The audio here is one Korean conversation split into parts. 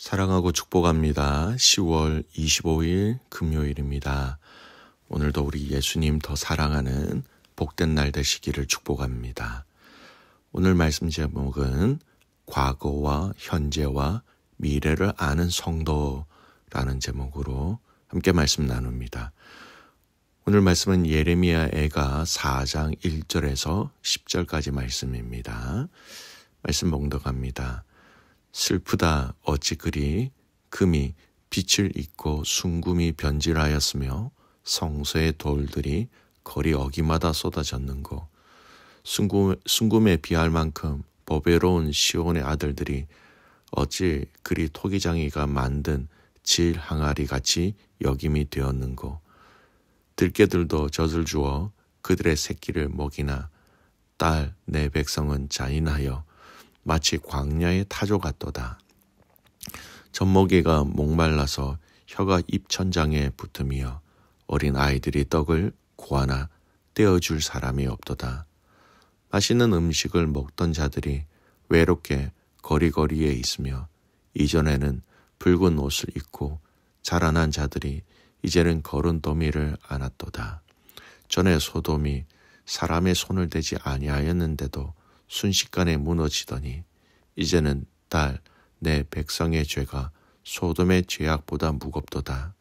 사랑하고 축복합니다. 10월 25일 금요일입니다. 오늘도 우리 예수님 더 사랑하는 복된 날 되시기를 축복합니다. 오늘 말씀 제목은 과거와 현재와 미래를 아는 성도라는 제목으로 함께 말씀 나눕니다. 오늘 말씀은 예레미야 애가 4장 1절에서 10절까지 말씀입니다. 말씀 봉독합니다. 슬프다 어찌 그리 금이 빛을 잇고 순금이 변질하였으며 성소의 돌들이 거리 어기마다 쏟아졌는고 순금에 비할 만큼 보배로운 시온의 아들들이 어찌 그리 토기장이가 만든 질 항아리 같이 여김이 되었는고 들깨들도 젖을 주어 그들의 새끼를 먹이나 딸 내 백성은 잔인하여 마치 광야의 타조 같도다. 젖먹이가 목말라서 혀가 입천장에 붙으며 어린 아이들이 떡을 구하나 떼어줄 사람이 없도다. 맛있는 음식을 먹던 자들이 외롭게 거리거리에 있으며 이전에는 붉은 옷을 입고 자라난 자들이 이제는 거른 더미를 안았도다. 전에 소돔이 사람의 손을 대지 아니하였는데도 순식간에 무너지더니 이제는 딸 내 백성의 죄가 소돔의 죄악보다 무겁도다.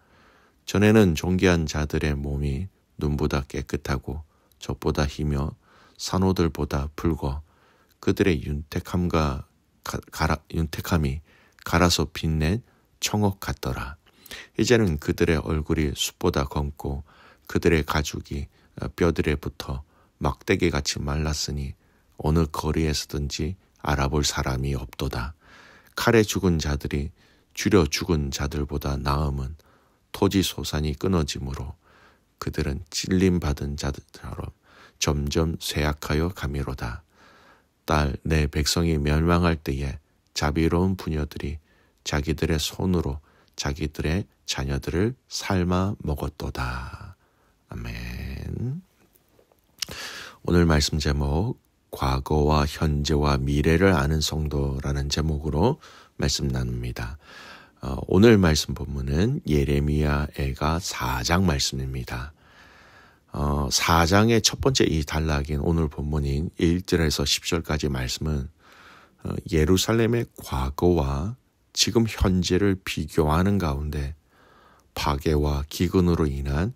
전에는 존귀한 자들의 몸이 눈보다 깨끗하고 젖보다 희며 산호들보다 붉어 그들의 윤택함이 갈아서 빛낸 청옥 같더라. 이제는 그들의 얼굴이 숯보다 검고 그들의 가죽이 뼈들에 붙어 막대기같이 말랐으니 어느 거리에서든지 알아볼 사람이 없도다. 칼에 죽은 자들이 줄여 죽은 자들보다 나음은 토지 소산이 끊어지므로 그들은 찔림받은 자들처럼 점점 쇠약하여 가미로다. 딸 내 백성이 멸망할 때에 자비로운 부녀들이 자기들의 손으로 자기들의 자녀들을 삶아 먹었도다. 아멘. 오늘 말씀 제목 과거와 현재와 미래를 아는 성도라는 제목으로 말씀 나눕니다. 오늘 말씀 본문은 예레미야 애가 4장 말씀입니다. 4장의 첫 번째 이 단락인 오늘 본문인 1절에서 10절까지 말씀은 예루살렘의 과거와 지금 현재를 비교하는 가운데 파괴와 기근으로 인한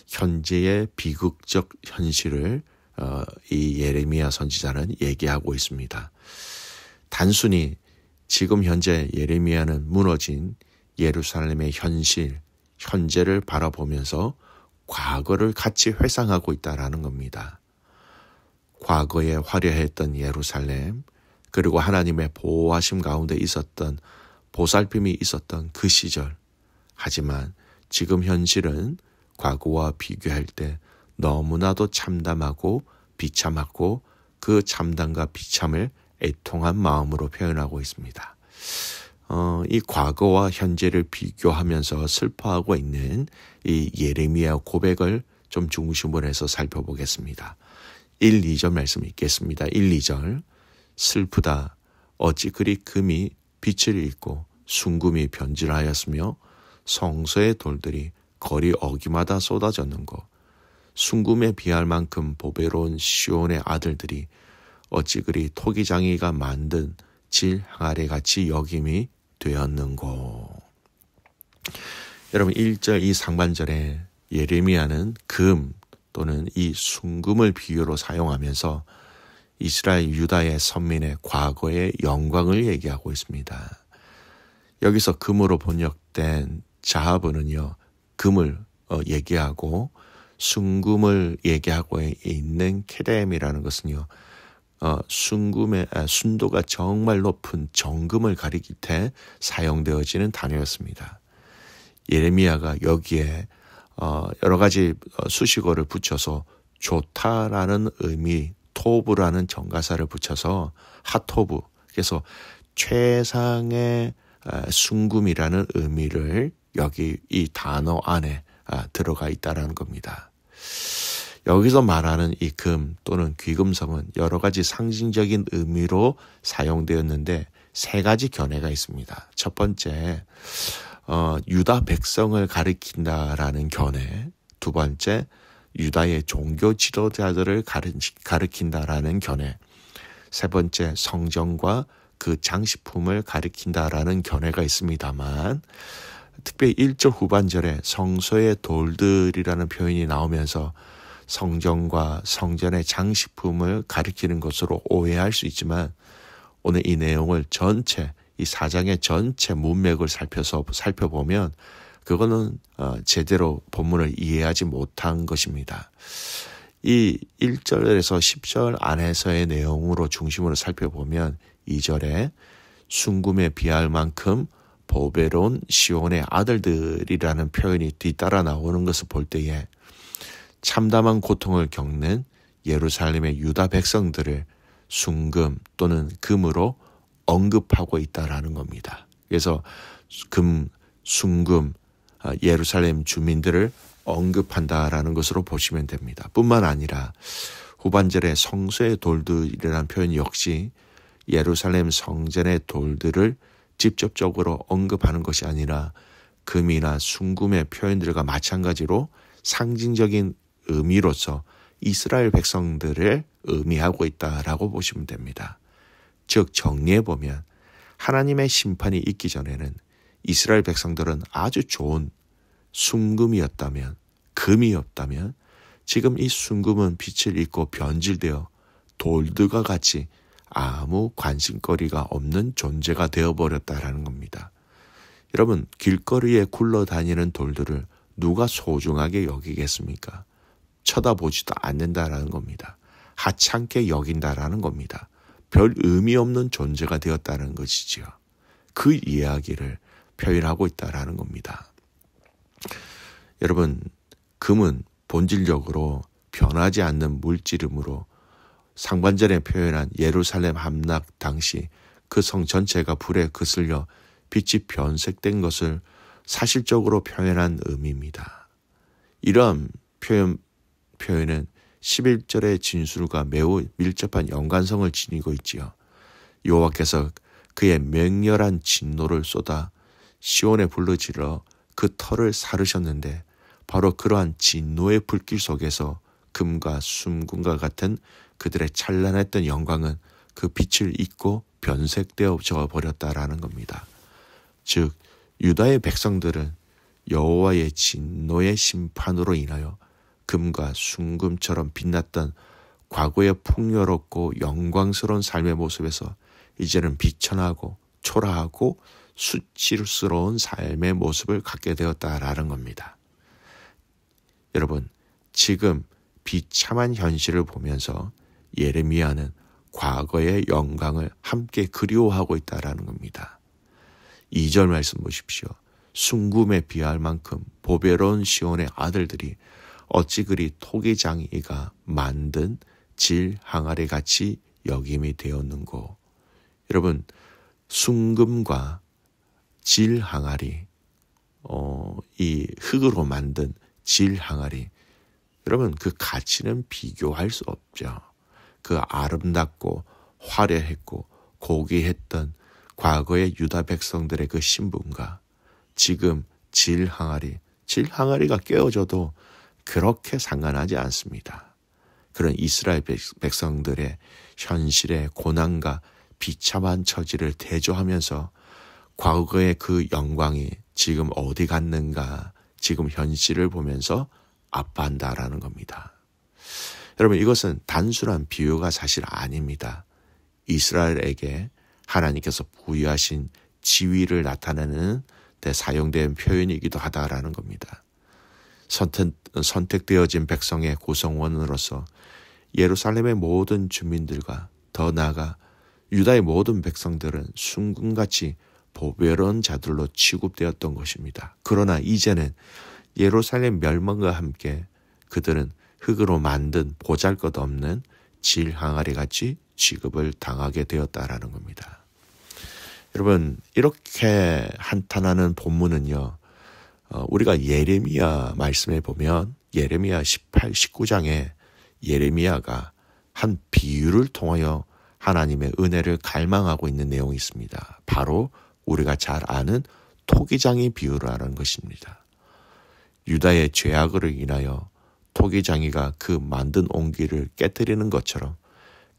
현재의 비극적 현실을 이 예레미야 선지자는 얘기하고 있습니다. 단순히 지금 현재 예레미야는 무너진 예루살렘의 현재를 바라보면서 과거를 같이 회상하고 있다라는 겁니다. 과거에 화려했던 예루살렘, 그리고 하나님의 보호하심 가운데 있었던 보살핌이 있었던 그 시절. 하지만 지금 현실은 과거와 비교할 때 너무나도 참담하고 비참하고 그 참담과 비참을 애통한 마음으로 표현하고 있습니다. 이 과거와 현재를 비교하면서 슬퍼하고 있는 이 예레미야 고백을 좀 중심으로 해서 살펴보겠습니다. 1, 2절 말씀 읽겠습니다. 1, 2절 슬프다 어찌 그리 금이 빛을 잃고 순금이 변질하였으며 성소의 돌들이 거리 어기마다 쏟아졌는고 순금에 비할 만큼 보배로운 시온의 아들들이 어찌 그리 토기장이가 만든 질 항아리같이 여김이 되었는고. 여러분 1절 이 상반절에 예레미야는 금 또는 이 순금을 비유로 사용하면서 이스라엘 유다의 선민의 과거의 영광을 얘기하고 있습니다. 여기서 금으로 번역된 자하브는요, 금을 얘기하고 순금을 얘기하고 있는 케뎀이라는 것은요, 순금의 순도가 정말 높은 정금을 가리킬 때 사용되어지는 단어였습니다. 예레미야가 여기에 여러 가지 수식어를 붙여서 좋다라는 의미, 토브라는 정가사를 붙여서 하토브, 그래서 최상의 순금이라는 의미를 여기 이 단어 안에 들어가 있다라는 겁니다. 여기서 말하는 이 금 또는 귀금성은 여러 가지 상징적인 의미로 사용되었는데 세 가지 견해가 있습니다. 첫 번째, 유다 백성을 가리킨다라는 견해. 두 번째, 유다의 종교 지도자들을 가리킨다라는 견해. 세 번째, 성전과 그 장식품을 가리킨다라는 견해가 있습니다만, 특별히 1절 후반절에 성소의 돌들이라는 표현이 나오면서 성전과 성전의 장식품을 가리키는 것으로 오해할 수 있지만, 오늘 이 내용을 이 4장의 전체 문맥을 살펴보면 그거는 제대로 본문을 이해하지 못한 것입니다. 이 1절에서 10절 안에서의 내용으로 중심으로 살펴보면 2절에 순금에 비할 만큼 보배로운 시온의 아들들이라는 표현이 뒤따라 나오는 것을 볼 때에 참담한 고통을 겪는 예루살렘의 유다 백성들을 순금 또는 금으로 언급하고 있다라는 겁니다. 그래서 순금, 예루살렘 주민들을 언급한다라는 것으로 보시면 됩니다. 뿐만 아니라 후반절에 성소의 돌들이라는 표현 역시 예루살렘 성전의 돌들을 직접적으로 언급하는 것이 아니라 금이나 순금의 표현들과 마찬가지로 상징적인 의미로서 이스라엘 백성들을 의미하고 있다라고 보시면 됩니다. 즉 정리해보면 하나님의 심판이 있기 전에는 이스라엘 백성들은 아주 좋은 순금이었다면, 금이었다면 지금 이 순금은 빛을 잃고 변질되어 돌들과 같이 아무 관심거리가 없는 존재가 되어버렸다라는 겁니다. 여러분, 길거리에 굴러다니는 돌들을 누가 소중하게 여기겠습니까? 쳐다보지도 않는다라는 겁니다. 하찮게 여긴다라는 겁니다. 별 의미 없는 존재가 되었다는 것이지요. 그 이야기를 표현하고 있다라는 겁니다. 여러분, 금은 본질적으로 변하지 않는 물질이므로 상반절에 표현한 예루살렘 함락 당시 그 성 전체가 불에 거슬려 빛이 변색된 것을 사실적으로 표현한 의미입니다. 이러한 표현은 11절의 진술과 매우 밀접한 연관성을 지니고 있지요. 여호와께서 그의 맹렬한 진노를 쏟아 시온에 불러질러 그 터를 사르셨는데 바로 그러한 진노의 불길 속에서 금과 순금과 같은 그들의 찬란했던 영광은 그 빛을 잊고 변색되어 버렸다라는 겁니다. 즉 유다의 백성들은 여호와의 진노의 심판으로 인하여 금과 순금처럼 빛났던 과거의 풍요롭고 영광스러운 삶의 모습에서 이제는 비천하고 초라하고 수치스러운 삶의 모습을 갖게 되었다라는 겁니다. 여러분, 지금 비참한 현실을 보면서 예레미야는 과거의 영광을 함께 그리워하고 있다라는 겁니다. 2절 말씀 보십시오. 순금에 비할 만큼 보배로운 시온의 아들들이 어찌 그리 토기장이가 만든 질 항아리 같이 여김이 되었는고. 여러분, 순금과 질 항아리, 이 흙으로 만든 질 항아리, 여러분 그 가치는 비교할 수 없죠. 그 아름답고 화려했고 고귀했던 과거의 유다 백성들의 그 신분과 지금 질 항아리가 깨어져도 그렇게 상관하지 않습니다. 그런 이스라엘 백성들의 현실의 고난과 비참한 처지를 대조하면서 과거의 그 영광이 지금 어디 갔는가, 지금 현실을 보면서 아파한다라는 겁니다. 여러분, 이것은 단순한 비유가 사실 아닙니다. 이스라엘에게 하나님께서 부여하신 지위를 나타내는 데 사용된 표현이기도 하다라는 겁니다. 선택되어진 백성의 구성원으로서 예루살렘의 모든 주민들과 더 나아가 유다의 모든 백성들은 순금같이 보배로운 자들로 취급되었던 것입니다. 그러나 이제는 예루살렘 멸망과 함께 그들은 흙으로 만든 보잘것없는 질 항아리같이 취급을 당하게 되었다라는 겁니다. 여러분, 이렇게 한탄하는 본문은요, 우리가 예레미야 말씀에 보면 예레미야 18, 19장에 예레미야가 한 비유를 통하여 하나님의 은혜를 갈망하고 있는 내용이 있습니다. 바로 우리가 잘 아는 토기장이 비유라는 것입니다. 유다의 죄악으로 인하여 토기장이가 그 만든 옹기를 깨뜨리는 것처럼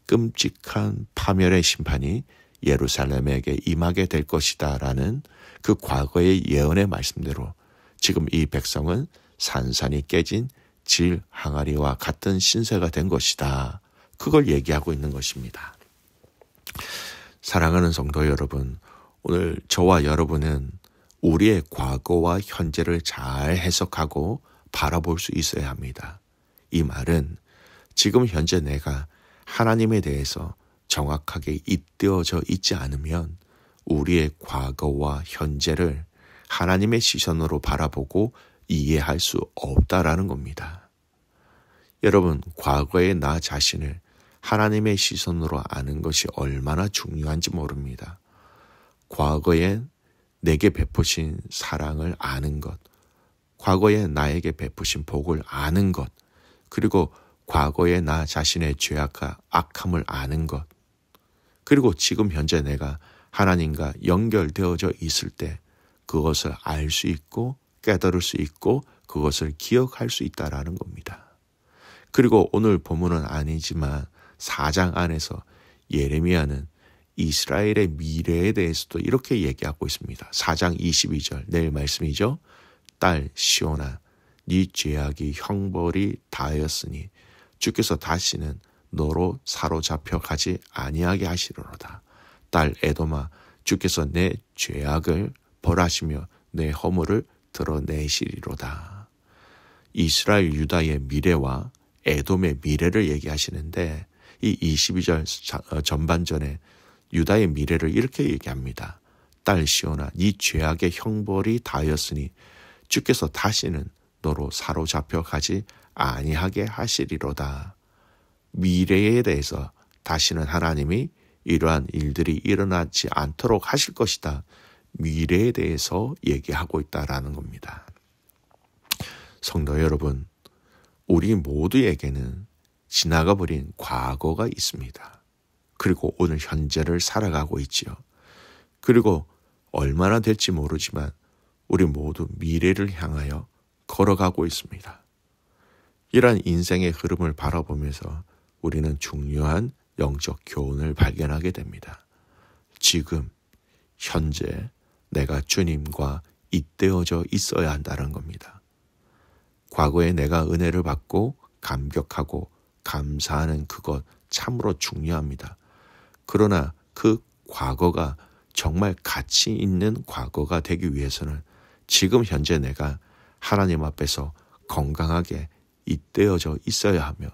끔찍한 파멸의 심판이 예루살렘에게 임하게 될 것이다 라는 그 과거의 예언의 말씀대로 지금 이 백성은 산산이 깨진 질 항아리와 같은 신세가 된 것이다. 그걸 얘기하고 있는 것입니다. 사랑하는 성도 여러분, 오늘 저와 여러분은 우리의 과거와 현재를 잘 해석하고 바라볼 수 있어야 합니다. 이 말은 지금 현재 내가 하나님에 대해서 정확하게 잇대어져 있지 않으면 우리의 과거와 현재를 하나님의 시선으로 바라보고 이해할 수 없다라는 겁니다. 여러분, 과거의 나 자신을 하나님의 시선으로 아는 것이 얼마나 중요한지 모릅니다. 과거에 내게 베푸신 사랑을 아는 것, 과거에 나에게 베푸신 복을 아는 것, 그리고 과거의 나 자신의 죄악과 악함을 아는 것, 그리고 지금 현재 내가 하나님과 연결되어져 있을 때 그것을 알 수 있고 깨달을 수 있고 그것을 기억할 수 있다라는 겁니다. 그리고 오늘 본문은 아니지만 4장 안에서 예레미야는 이스라엘의 미래에 대해서도 이렇게 얘기하고 있습니다. 4장 22절 내일 말씀이죠. 딸 시온아, 네 죄악이 형벌이 다하였으니 주께서 다시는 너로 사로잡혀 가지 아니하게 하시리로다. 딸 에돔아, 주께서 내 죄악을 벌하시며 내 허물을 드러내시리로다. 이스라엘 유다의 미래와 에돔의 미래를 얘기하시는데 이 22절 전반전에 유다의 미래를 이렇게 얘기합니다. 딸 시온아, 네 죄악의 형벌이 다하였으니 주께서 다시는 너로 사로잡혀 가지 아니하게 하시리로다. 미래에 대해서 다시는 하나님이 이러한 일들이 일어나지 않도록 하실 것이다. 미래에 대해서 얘기하고 있다라는 겁니다. 성도 여러분, 우리 모두에게는 지나가 버린 과거가 있습니다. 그리고 오늘 현재를 살아가고 있지요. 그리고 얼마나 될지 모르지만 우리 모두 미래를 향하여 걸어가고 있습니다. 이러한 인생의 흐름을 바라보면서 우리는 중요한 영적 교훈을 발견하게 됩니다. 지금, 현재 내가 주님과 잇대어져 있어야 한다는 겁니다. 과거에 내가 은혜를 받고 감격하고 감사하는 그것 참으로 중요합니다. 그러나 그 과거가 정말 가치 있는 과거가 되기 위해서는 지금 현재 내가 하나님 앞에서 건강하게 잇대어져 있어야 하며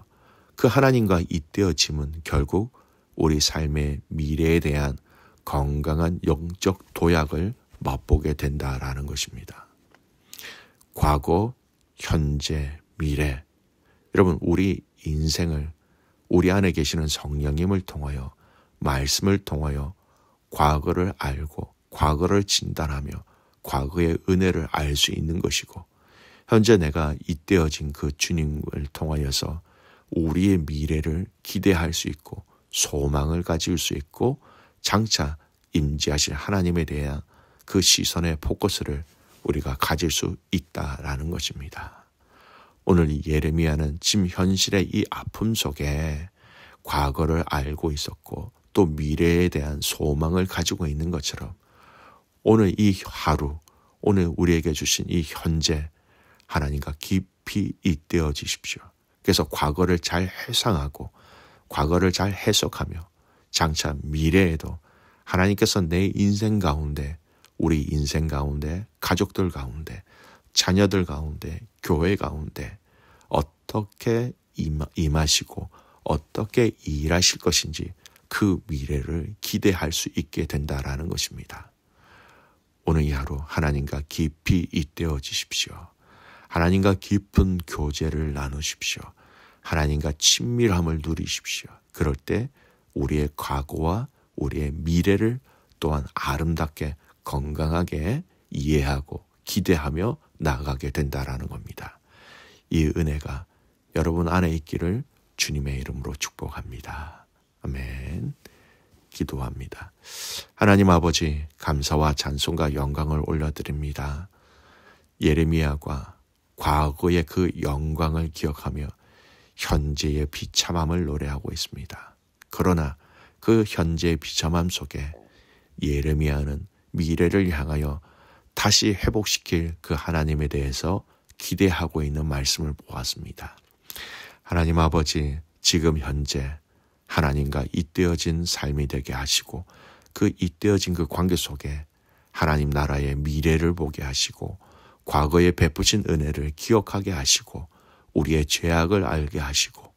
그 하나님과 잇대어짐은 결국 우리 삶의 미래에 대한 건강한 영적 도약을 맛보게 된다라는 것입니다. 과거, 현재, 미래. 여러분, 우리 인생을 우리 안에 계시는 성령님을 통하여 말씀을 통하여 과거를 알고 과거를 진단하며 과거의 은혜를 알 수 있는 것이고 현재 내가 잇대어진 그 주님을 통하여서 우리의 미래를 기대할 수 있고 소망을 가질 수 있고 장차 임재하실 하나님에 대한 그 시선의 포커스를 우리가 가질 수 있다라는 것입니다. 오늘 예레미야는 지금 현실의 이 아픔 속에 과거를 알고 있었고 또 미래에 대한 소망을 가지고 있는 것처럼 오늘 이 하루, 오늘 우리에게 주신 이 현재 하나님과 깊이 잇대어지십시오. 그래서 과거를 잘 회상하고 과거를 잘 해석하며 장차 미래에도 하나님께서 내 인생 가운데 우리 인생 가운데 가족들 가운데 자녀들 가운데 교회 가운데 어떻게 임하시고 어떻게 일하실 것인지 그 미래를 기대할 수 있게 된다라는 것입니다. 오늘 이 하루 하나님과 깊이 잇대어지십시오. 하나님과 깊은 교제를 나누십시오. 하나님과 친밀함을 누리십시오. 그럴 때 우리의 과거와 우리의 미래를 또한 아름답게 건강하게 이해하고 기대하며 나아가게 된다라는 겁니다. 이 은혜가 여러분 안에 있기를 주님의 이름으로 축복합니다. 아멘. 기도합니다. 하나님 아버지, 감사와 찬송과 영광을 올려드립니다. 예레미야가 과거의 그 영광을 기억하며 현재의 비참함을 노래하고 있습니다. 그러나 그 현재의 비참함 속에 예레미야는 미래를 향하여 다시 회복시킬 그 하나님에 대해서 기대하고 있는 말씀을 보았습니다. 하나님 아버지, 지금 현재 하나님과 잇대어진 삶이 되게 하시고 그 잇대어진 그 관계 속에 하나님 나라의 미래를 보게 하시고 과거에 베푸신 은혜를 기억하게 하시고 우리의 죄악을 알게 하시고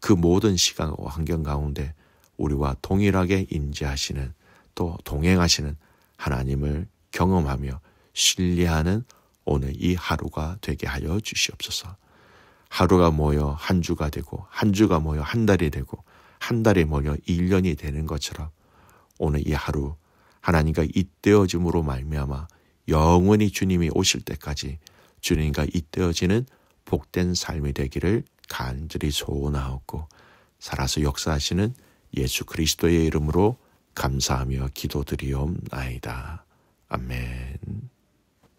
그 모든 시간과 환경 가운데 우리와 동일하게 임재하시는 또 동행하시는 하나님을 경험하며 신뢰하는 오늘 이 하루가 되게 하여 주시옵소서. 하루가 모여 한 주가 되고 한 주가 모여 한 달이 되고 한 달이 모여 1년이 되는 것처럼 오늘 이 하루 하나님과 잇대어짐으로 말미암아 영원히 주님이 오실 때까지 주님과 잇대어지는 복된 삶이 되기를 간절히 소원하옵고 살아서 역사하시는 예수 그리스도의 이름으로 감사하며 기도드리옵나이다. 아멘.